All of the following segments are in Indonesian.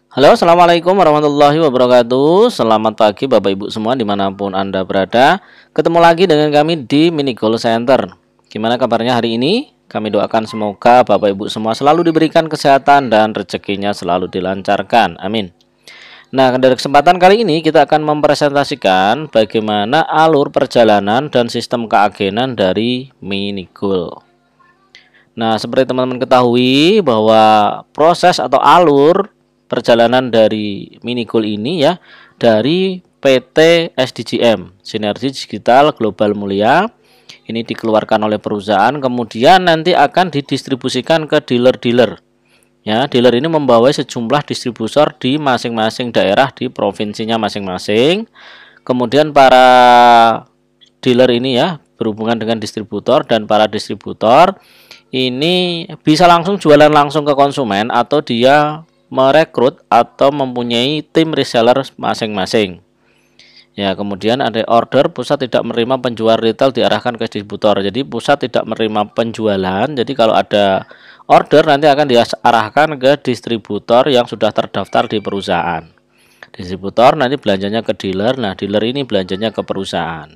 Halo, assalamualaikum warahmatullahi wabarakatuh. Selamat pagi Bapak Ibu semua dimanapun Anda berada. Ketemu lagi dengan kami di Mini Call Center. Gimana kabarnya hari ini? Kami doakan semoga Bapak Ibu semua selalu diberikan kesehatan dan rezekinya selalu dilancarkan. Amin. Nah, dari kesempatan kali ini kita akan mempresentasikan bagaimana alur perjalanan dan sistem keagenan dari Mini Call. Nah, seperti teman-teman ketahui bahwa proses atau alur perjalanan dari Mini Goal ini ya dari PT SDGM Sinergi Digital Global Mulia ini dikeluarkan oleh perusahaan, kemudian nanti akan didistribusikan ke dealer-dealer ya. Dealer ini membawa sejumlah distributor di masing-masing daerah di provinsinya masing-masing. Kemudian para dealer ini ya berhubungan dengan distributor, dan para distributor ini bisa langsung jualan langsung ke konsumen atau dia merekrut atau mempunyai tim reseller masing-masing. Ya, kemudian ada order, pusat tidak menerima penjual retail diarahkan ke distributor. Jadi pusat tidak menerima penjualan. Jadi kalau ada order nanti akan diarahkan ke distributor yang sudah terdaftar di perusahaan. Distributor nanti belanjanya ke dealer. Nah, dealer ini belanjanya ke perusahaan.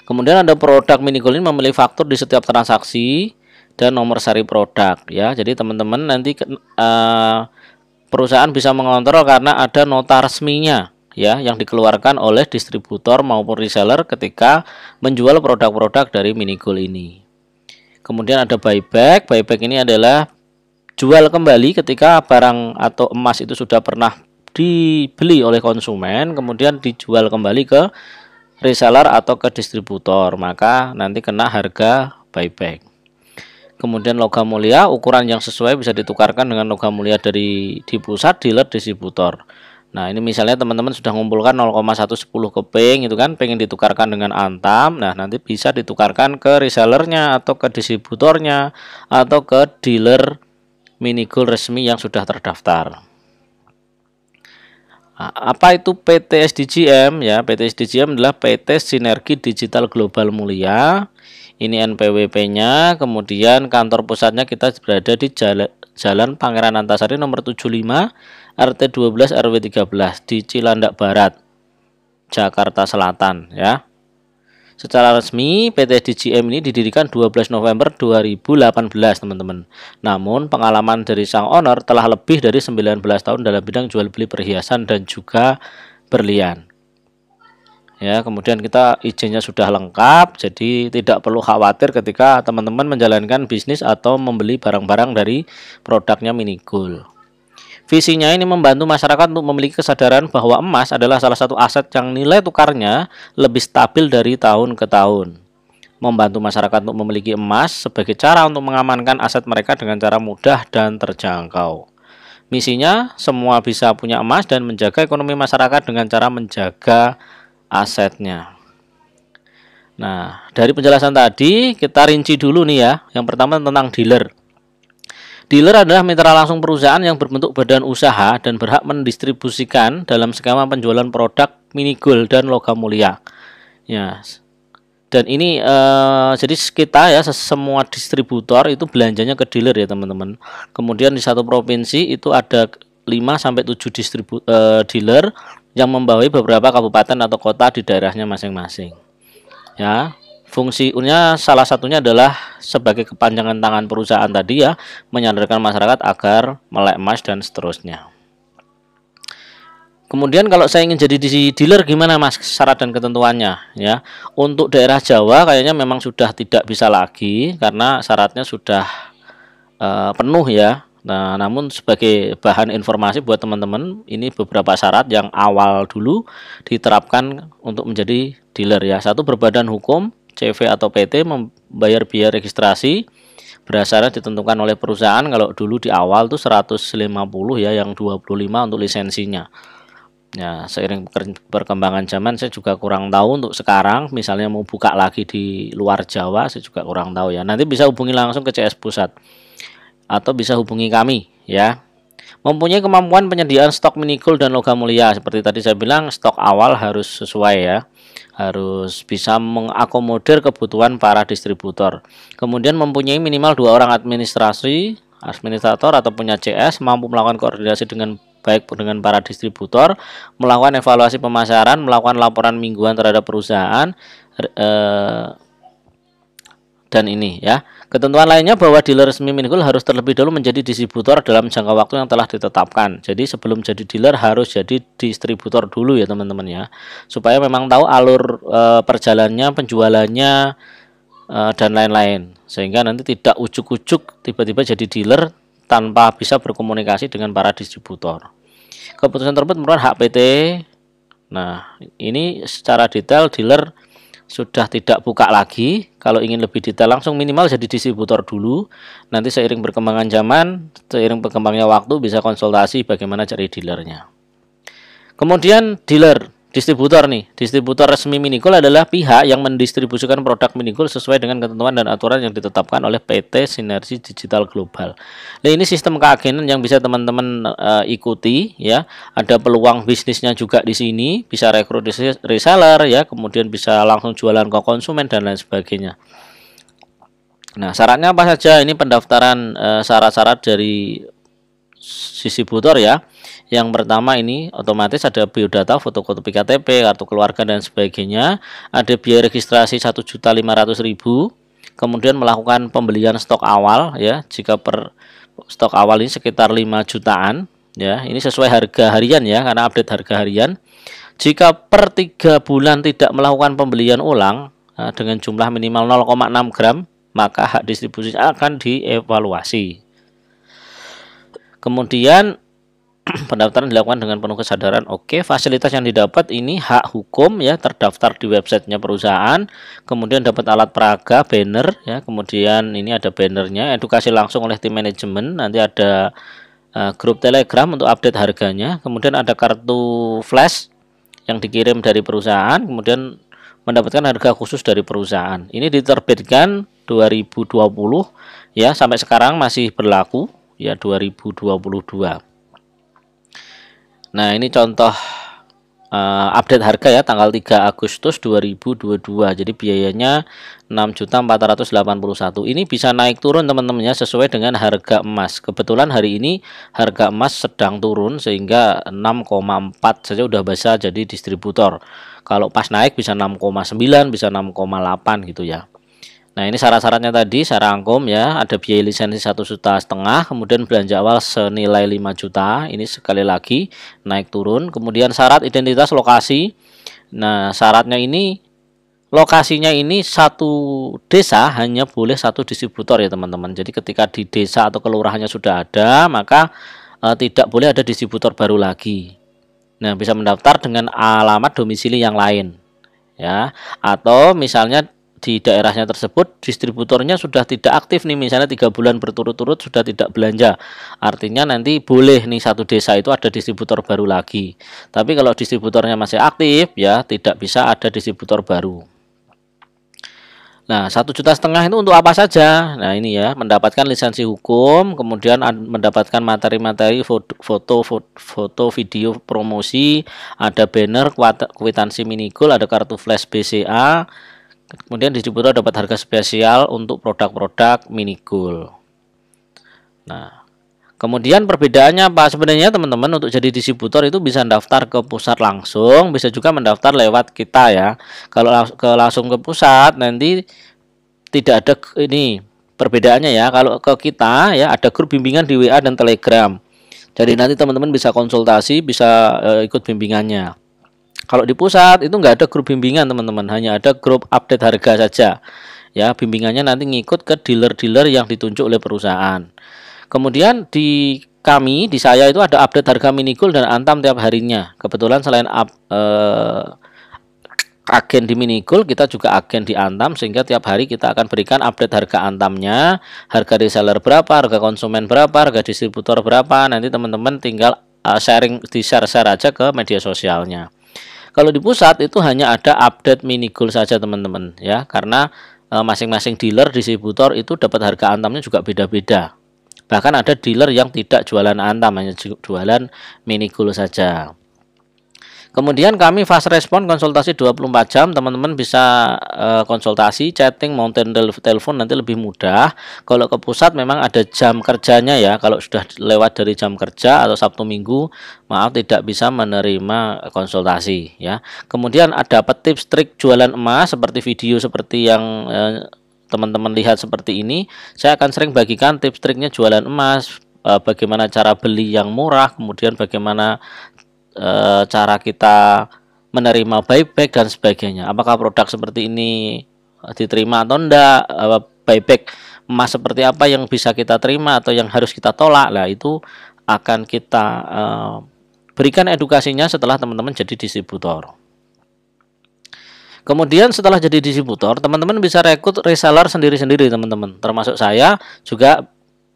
Kemudian ada produk Mini Goal ini memilih faktur di setiap transaksi dan nomor seri produk ya. Jadi teman-teman nanti perusahaan bisa mengontrol karena ada nota resminya ya yang dikeluarkan oleh distributor maupun reseller ketika menjual produk-produk dari Mini Goal ini. Kemudian ada buyback. Buyback ini adalah jual kembali ketika barang atau emas itu sudah pernah dibeli oleh konsumen, kemudian dijual kembali ke reseller atau ke distributor, maka nanti kena harga buyback. Kemudian logam mulia, ukuran yang sesuai bisa ditukarkan dengan logam mulia di pusat, dealer, distributor. Nah, ini misalnya teman-teman sudah mengumpulkan 0,110 keping itu kan, pengen ditukarkan dengan antam. Nah, nanti bisa ditukarkan ke resellernya atau ke distributornya atau ke dealer Mini Goal resmi yang sudah terdaftar. Nah, apa itu PT SDGM ya? PT SDGM adalah PT Sinergi Digital Global Mulia. Ini NPWP-nya, kemudian kantor pusatnya kita berada di Jalan Pangeran Antasari nomor 75 RT 12 RW 13 di Cilandak Barat, Jakarta Selatan ya. Secara resmi PT SDGM ini didirikan 12 November 2018 teman-teman. Namun pengalaman dari sang owner telah lebih dari 19 tahun dalam bidang jual beli perhiasan dan juga berlian. Ya, kemudian kita izinnya sudah lengkap, jadi tidak perlu khawatir ketika teman-teman menjalankan bisnis atau membeli barang-barang dari produknya Mini Goal. Visinya ini membantu masyarakat untuk memiliki kesadaran bahwa emas adalah salah satu aset yang nilai tukarnya lebih stabil dari tahun ke tahun. Membantu masyarakat untuk memiliki emas sebagai cara untuk mengamankan aset mereka dengan cara mudah dan terjangkau. Misinya semua bisa punya emas dan menjaga ekonomi masyarakat dengan cara menjaga asetnya. Nah, dari penjelasan tadi kita rinci dulu nih ya. Yang pertama tentang dealer. Dealer adalah mitra langsung perusahaan yang berbentuk badan usaha dan berhak mendistribusikan dalam skema penjualan produk Mini Goal dan logam mulia. Ya. Dan ini jadi kita ya semua distributor itu belanjanya ke dealer ya teman-teman. Kemudian di satu provinsi itu ada 5 sampai 7 dealer yang membawai beberapa kabupaten atau kota di daerahnya masing-masing. Ya, fungsinya salah satunya adalah sebagai kepanjangan tangan perusahaan tadi ya, menyadarkan masyarakat agar melek emas dan seterusnya. Kemudian kalau saya ingin jadi dealer gimana Mas syarat dan ketentuannya ya? Untuk daerah Jawa kayaknya memang sudah tidak bisa lagi karena syaratnya sudah penuh ya. Nah, namun sebagai bahan informasi buat teman-teman, ini beberapa syarat yang awal dulu diterapkan untuk menjadi dealer ya. Satu, berbadan hukum, CV atau PT, membayar biaya registrasi, berdasarnya ditentukan oleh perusahaan. Kalau dulu di awal tuh 150 ya, yang 25 untuk lisensinya. Ya, seiring perkembangan zaman saya juga kurang tahu untuk sekarang, misalnya mau buka lagi di luar Jawa, saya juga kurang tahu ya. Nanti bisa hubungi langsung ke CS Pusat atau bisa hubungi kami ya. Mempunyai kemampuan penyediaan stok Mini Goal dan logam mulia. Seperti tadi saya bilang, stok awal harus sesuai ya. Harus bisa mengakomodir kebutuhan para distributor. Kemudian mempunyai minimal 2 orang administrator atau punya CS, mampu melakukan koordinasi dengan baik dengan para distributor, melakukan evaluasi pemasaran, melakukan laporan mingguan terhadap perusahaan, dan ini ya. Ketentuan lainnya bahwa dealer resmi Minigul harus terlebih dahulu menjadi distributor dalam jangka waktu yang telah ditetapkan. Jadi sebelum jadi dealer harus jadi distributor dulu ya teman-teman ya. Supaya memang tahu alur perjalanannya, penjualannya dan lain-lain. Sehingga nanti tidak ujuk-ujuk tiba-tiba jadi dealer tanpa bisa berkomunikasi dengan para distributor. Keputusan tersebut merupakan hak PT. Nah, ini secara detail dealer sudah tidak buka lagi. Kalau ingin lebih detail langsung minimal jadi distributor dulu. Nanti seiring perkembangan zaman, seiring berkembangnya waktu bisa konsultasi bagaimana cari dealernya. Kemudian dealer, distributor nih. Distributor resmi Minigul adalah pihak yang mendistribusikan produk Minigul sesuai dengan ketentuan dan aturan yang ditetapkan oleh PT Sinergi Digital Global. Nah, ini sistem keagenan yang bisa teman-teman ikuti ya. Ada peluang bisnisnya juga di sini, bisa rekrut reseller ya, kemudian bisa langsung jualan ke konsumen dan lain sebagainya. Nah, syaratnya apa saja? Ini pendaftaran syarat-syarat dari distributor ya. Yang pertama ini otomatis ada biodata, fotokopi KTP, kartu keluarga dan sebagainya. Ada biaya registrasi 1.500.000. Kemudian melakukan pembelian stok awal ya. Jika per stok awal ini sekitar 5 jutaan ya. Ini sesuai harga harian ya, karena update harga harian. Jika per 3 bulan tidak melakukan pembelian ulang dengan jumlah minimal 0,6 gram, maka hak distribusi akan dievaluasi. Kemudian pendaftaran dilakukan dengan penuh kesadaran. Oke, fasilitas yang didapat ini hak hukum ya, terdaftar di websitenya perusahaan. Kemudian dapat alat peraga, banner ya. Kemudian ini ada bannernya, edukasi langsung oleh tim manajemen. Nanti ada grup Telegram untuk update harganya. Kemudian ada kartu flash yang dikirim dari perusahaan. Kemudian mendapatkan harga khusus dari perusahaan. Ini diterbitkan 2020 ya, sampai sekarang masih berlaku ya, 2022. Nah, ini contoh update harga ya, tanggal 3 Agustus 2022. Jadi biayanya 6.481. Ini bisa naik turun teman-temannya sesuai dengan harga emas. Kebetulan hari ini harga emas sedang turun sehingga 6,4 saja udah bisa jadi distributor. Kalau pas naik bisa 6,9, bisa 6,8 gitu ya. Nah, ini syarat-syaratnya tadi secara rangkum ya. Ada biaya lisensi 1,5 juta, kemudian belanja awal senilai 5 juta. Ini sekali lagi naik turun. Kemudian syarat identitas lokasi. Nah, syaratnya ini lokasinya ini satu desa hanya boleh satu distributor ya teman-teman. Jadi ketika di desa atau kelurahannya sudah ada, maka tidak boleh ada distributor baru lagi. Nah, bisa mendaftar dengan alamat domisili yang lain ya. Atau misalnya di daerahnya tersebut distributornya sudah tidak aktif nih, misalnya 3 bulan berturut-turut sudah tidak belanja, artinya nanti boleh nih satu desa itu ada distributor baru lagi. Tapi kalau distributornya masih aktif ya tidak bisa ada distributor baru. Nah, 1,5 juta itu untuk apa saja? Nah, ini ya, mendapatkan lisensi hukum, kemudian mendapatkan materi-materi foto, video promosi, ada banner, kwitansi Minigul, ada kartu flash BCA. Kemudian distributor dapat harga spesial untuk produk-produk Minigul. Nah, kemudian perbedaannya apa sebenarnya teman-teman? Untuk jadi distributor itu bisa daftar ke pusat langsung, bisa juga mendaftar lewat kita ya. Kalau langsung ke pusat nanti tidak ada ini perbedaannya ya. Kalau ke kita ya ada grup bimbingan di WA dan Telegram. Jadi nanti teman-teman bisa konsultasi, bisa ikut bimbingannya. Kalau di pusat itu nggak ada grup bimbingan teman-teman, hanya ada grup update harga saja. Ya, bimbingannya nanti ngikut ke dealer-dealer yang ditunjuk oleh perusahaan. Kemudian di saya itu ada update harga Minigul dan Antam tiap harinya. Kebetulan selain agen di Minigul, kita juga agen di Antam, sehingga tiap hari kita akan berikan update harga Antamnya, harga reseller berapa, harga konsumen berapa, harga distributor berapa. Nanti teman-teman tinggal share aja ke media sosialnya. Kalau di pusat itu hanya ada update Minigul saja teman-teman ya, karena masing-masing dealer distributor itu dapat harga Antamnya juga beda-beda. Bahkan ada dealer yang tidak jualan Antam, hanya jualan Minigul saja. Kemudian kami fast respon konsultasi 24 jam. Teman-teman bisa konsultasi, chatting, mau telepon nanti lebih mudah. Kalau ke pusat memang ada jam kerjanya ya. Kalau sudah lewat dari jam kerja atau Sabtu Minggu, maaf tidak bisa menerima konsultasi ya. Kemudian ada tips trik jualan emas seperti video seperti yang teman-teman lihat seperti ini. Saya akan sering bagikan tips triknya jualan emas, bagaimana cara beli yang murah, kemudian bagaimana cara kita menerima buyback dan sebagainya. Apakah produk seperti ini diterima atau enggak, buyback emas seperti apa yang bisa kita terima atau yang harus kita tolak. Nah, itu akan kita berikan edukasinya setelah teman-teman jadi distributor. Kemudian setelah jadi distributor, teman-teman bisa rekrut reseller sendiri-sendiri, teman-teman. Termasuk saya juga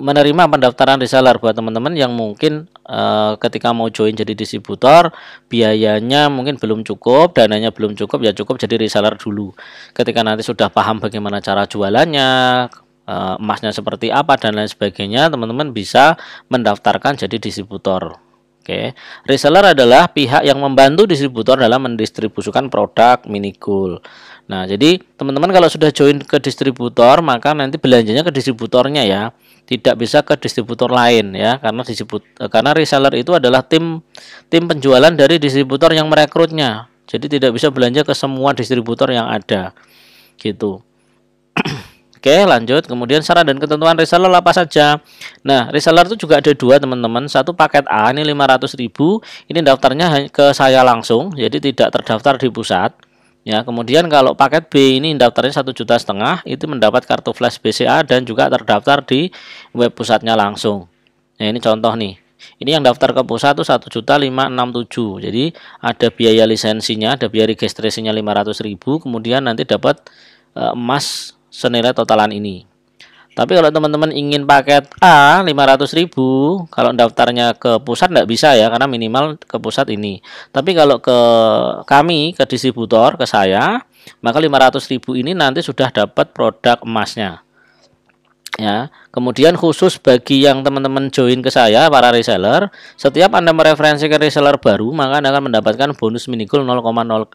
menerima pendaftaran reseller buat teman-teman yang mungkin ketika mau join jadi distributor, biayanya mungkin belum cukup, dananya belum cukup, ya cukup jadi reseller dulu. Ketika nanti sudah paham bagaimana cara jualannya, emasnya seperti apa dan lain sebagainya, teman-teman bisa mendaftarkan jadi distributor. Oke, reseller adalah pihak yang membantu distributor dalam mendistribusikan produk Minigold. Nah, jadi teman-teman kalau sudah join ke distributor, maka nanti belanjanya ke distributornya ya, tidak bisa ke distributor lain ya, karena reseller itu adalah tim penjualan dari distributor yang merekrutnya. Jadi tidak bisa belanja ke semua distributor yang ada, gitu. Oke, lanjut. Kemudian syarat dan ketentuan reseller apa saja? Nah, reseller itu juga ada dua, teman-teman. Satu paket A ini 500.000, ini daftarnya ke saya langsung, jadi tidak terdaftar di pusat. Ya, kemudian kalau paket B ini daftarnya 1,5 juta, itu mendapat kartu flash BCA dan juga terdaftar di web pusatnya langsung. Nah, ini contoh nih. Ini yang daftar ke pusat itu 1.567.000. Jadi ada biaya lisensinya, ada biaya registrasinya 500.000, kemudian nanti dapat emas senilai totalan ini. Tapi kalau teman-teman ingin paket A 500.000, kalau daftarnya ke pusat nggak bisa ya, karena minimal ke pusat ini. Tapi kalau ke kami, ke distributor, ke saya, maka 500.000 ini nanti sudah dapat produk emasnya. Ya, kemudian khusus bagi yang teman-teman join ke saya, para reseller, setiap Anda mereferensikan reseller baru, maka Anda akan mendapatkan bonus Minigold 0,05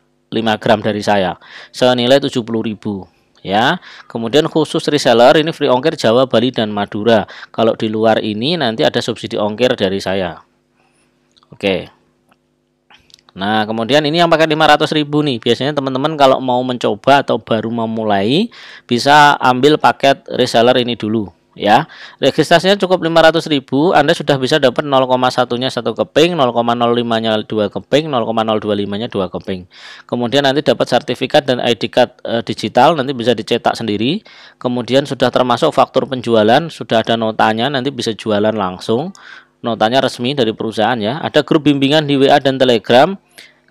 gram dari saya, senilai 70.000. Ya, kemudian khusus reseller ini free ongkir Jawa, Bali, dan Madura. Kalau di luar ini nanti ada subsidi ongkir dari saya. Oke. Nah, kemudian ini yang pakai 500.000 nih. Biasanya teman-teman kalau mau mencoba atau baru memulai bisa ambil paket reseller ini dulu. Ya, registrasinya cukup 500.000, Anda sudah bisa dapat 0,1-nya 1 keping, 0,05-nya 2 keping, 0,025-nya 2 keping. Kemudian nanti dapat sertifikat dan ID card digital, nanti bisa dicetak sendiri. Kemudian sudah termasuk faktur penjualan, sudah ada notanya, nanti bisa jualan langsung. Notanya resmi dari perusahaan ya. Ada grup bimbingan di WA dan Telegram.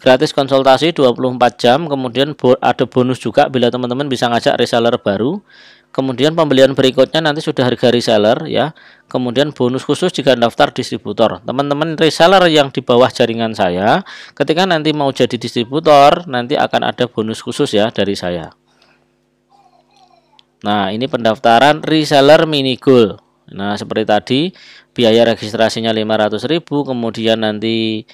Gratis konsultasi 24 jam. Kemudian ada bonus juga bila teman-teman bisa ngajak reseller baru. Kemudian pembelian berikutnya nanti sudah harga reseller ya. Kemudian bonus khusus jika daftar distributor. Teman-teman reseller yang di bawah jaringan saya, ketika nanti mau jadi distributor, nanti akan ada bonus khusus ya dari saya. Nah, ini pendaftaran reseller Minigold. Nah, seperti tadi, biaya registrasinya 500.000, kemudian nanti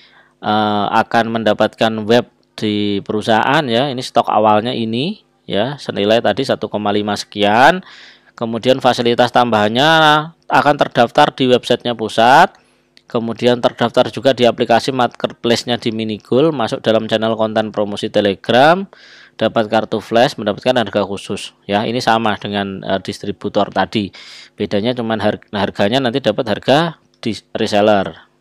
akan mendapatkan web di perusahaan ya. Ini stok awalnya ini ya, senilai tadi 1,5 sekian. Kemudian fasilitas tambahannya akan terdaftar di websitenya pusat. Kemudian terdaftar juga di aplikasi marketplace-nya di Minigold, masuk dalam channel konten promosi Telegram, dapat kartu flash, mendapatkan harga khusus. Ya, ini sama dengan distributor tadi. Bedanya cuman harganya nanti dapat harga di reseller.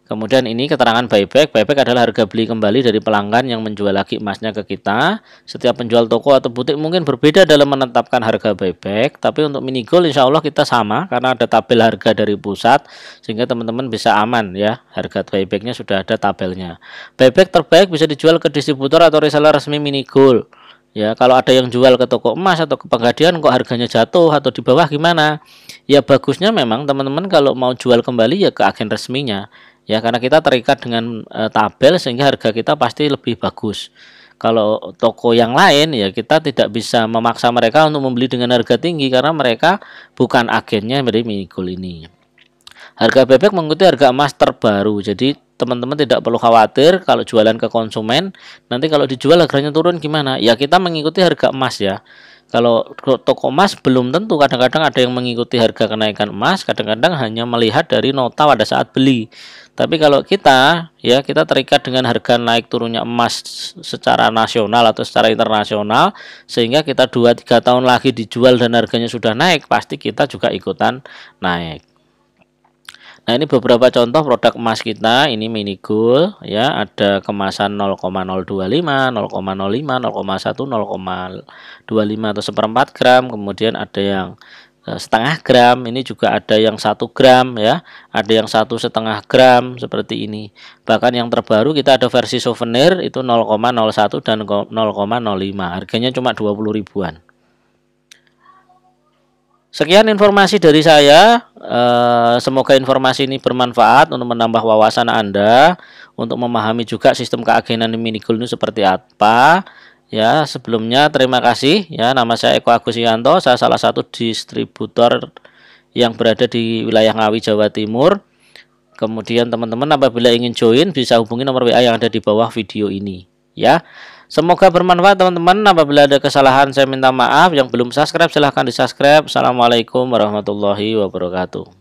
Kemudian ini keterangan buyback. Buyback adalah harga beli kembali dari pelanggan yang menjual lagi emasnya ke kita. Setiap penjual toko atau butik mungkin berbeda dalam menetapkan harga buyback. Tapi untuk Minigold insya Allah kita sama karena ada tabel harga dari pusat. Sehingga teman-teman bisa aman ya. Harga buybacknya sudah ada tabelnya. Buyback terbaik bisa dijual ke distributor atau reseller resmi Minigold. Ya, kalau ada yang jual ke toko emas atau ke Pegadaian kok harganya jatuh atau di bawah gimana? Ya bagusnya memang teman-teman kalau mau jual kembali ya ke agen resminya. Ya, karena kita terikat dengan tabel sehingga harga kita pasti lebih bagus. Kalau toko yang lain ya kita tidak bisa memaksa mereka untuk membeli dengan harga tinggi karena mereka bukan agennya dari Minigold ini. Harga bebek mengikuti harga emas terbaru. Jadi teman-teman tidak perlu khawatir kalau jualan ke konsumen, nanti kalau dijual harganya turun gimana? Ya kita mengikuti harga emas ya. Kalau toko emas belum tentu, kadang-kadang ada yang mengikuti harga kenaikan emas, kadang-kadang hanya melihat dari nota pada saat beli. Tapi kalau kita ya kita terikat dengan harga naik turunnya emas secara nasional atau secara internasional, sehingga kita 2-3 tahun lagi dijual dan harganya sudah naik, pasti kita juga ikutan naik. Nah, ini beberapa contoh produk emas kita. Ini mini gold ya, ada kemasan 0,025, 0,05, 0,1, 0,25 atau seperempat gram. Kemudian ada yang setengah gram, ini juga ada yang 1 gram ya, ada yang 1,5 gram seperti ini. Bahkan yang terbaru kita ada versi souvenir itu 0,01 dan 0,05. Harganya cuma 20 ribuan. Sekian informasi dari saya. Semoga informasi ini bermanfaat untuk menambah wawasan Anda, untuk memahami juga sistem keagenan mini gold ini seperti apa. Ya, sebelumnya terima kasih. Ya, nama saya Eko Agus Yanto. Saya salah satu distributor yang berada di wilayah Ngawi, Jawa Timur. Kemudian teman-teman apabila ingin join bisa hubungi nomor WA yang ada di bawah video ini. Ya. Semoga bermanfaat teman-teman. Apabila ada kesalahan saya minta maaf. Yang belum subscribe silahkan di subscribe. Assalamualaikum warahmatullahi wabarakatuh.